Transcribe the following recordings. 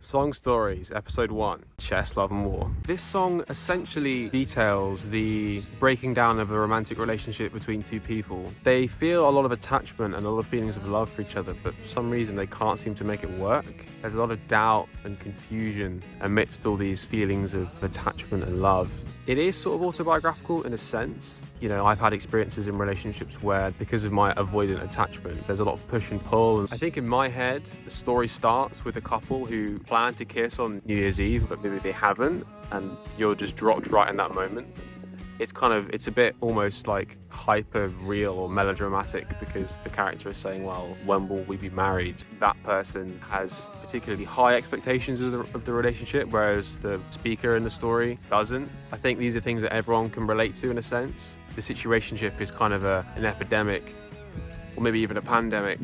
Song Stories, Episode 1, Chess, Love and War. This song essentially details the breaking down of a romantic relationship between two people. They feel a lot of attachment and a lot of feelings of love for each other, but for some reason they can't seem to make it work. There's a lot of doubt and confusion amidst all these feelings of attachment and love. It is sort of autobiographical in a sense. You know, I've had experiences in relationships where, because of my avoidant attachment, there's a lot of push and pull. I think in my head, the story starts with a couple who plan to kiss on New Year's Eve, but maybe they haven't, and you're just dropped right in that moment. It's a bit almost like hyper real or melodramatic, because the character is saying, well, when will we be married? That person has particularly high expectations of the relationship, whereas the speaker in the story doesn't. I think these are things that everyone can relate to in a sense. The situationship is kind of an epidemic, or maybe even a pandemic.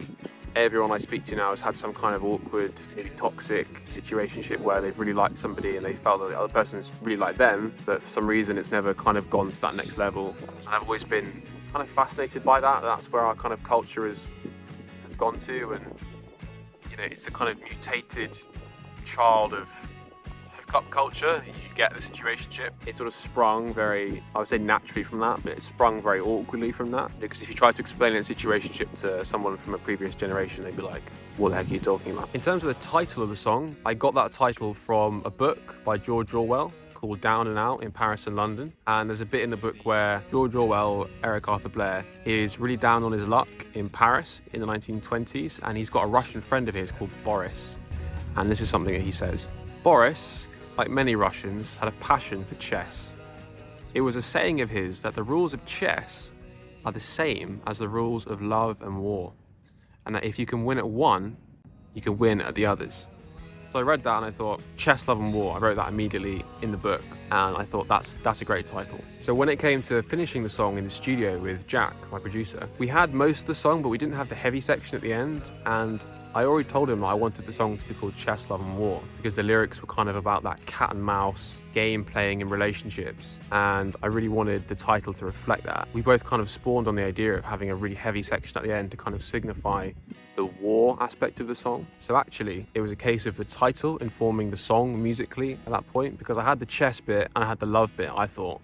Everyone I speak to now has had some kind of awkward, maybe toxic situationship where they've really liked somebody and they felt that the other person's really liked them, but for some reason it's never kind of gone to that next level. And I've always been kind of fascinated by that. That's where our kind of culture has gone to, and you know, it's the kind of mutated child of hookup culture. You get the situationship. It sort of sprung very, I would say naturally from that, but it sprung very awkwardly from that. Because if you try to explain a situationship to someone from a previous generation, they'd be like, what the heck are you talking about? In terms of the title of the song, I got that title from a book by George Orwell called Down and Out in Paris and London. And there's a bit in the book where George Orwell, Eric Arthur Blair, is really down on his luck in Paris in the 1920s, and he's got a Russian friend of his called Boris. And this is something that he says. Boris, like many Russians, had a passion for chess. It was a saying of his that the rules of chess are the same as the rules of love and war, and that if you can win at one, you can win at the others. So I read that and I thought, Chess, Love and War. I wrote that immediately in the book, and I thought that's a great title. So when it came to finishing the song in the studio with Jack, my producer, we had most of the song, but we didn't have the heavy section at the end, and I already told him that I wanted the song to be called Chess, Love and War, because the lyrics were kind of about that cat and mouse game playing in relationships, and I really wanted the title to reflect that. We both kind of spawned on the idea of having a really heavy section at the end to kind of signify the war aspect of the song. So actually, it was a case of the title informing the song musically at that point, because I had the chess bit and I had the love bit, I thought,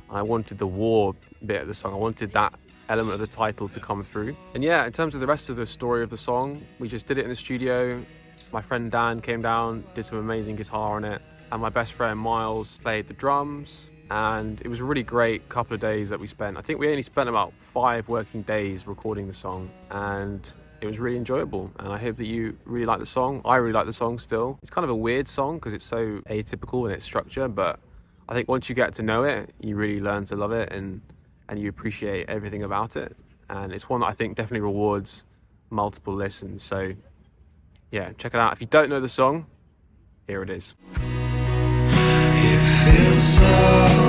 and I wanted the war bit of the song. I wanted that element of the title to come through. And yeah, in terms of the rest of the story of the song, we just did it in the studio. My friend Dan came down, did some amazing guitar on it, and my best friend Miles played the drums, and it was a really great couple of days that we spent. I think we only spent about 5 working days recording the song, and it was really enjoyable, and I hope that you really like the song. I really like the song still. It's kind of a weird song because it's so atypical in its structure, but I think once you get to know it, you really learn to love it, and you appreciate everything about it. And it's one that I think definitely rewards multiple listens. So yeah, check it out. If you don't know the song, here it is. It feels so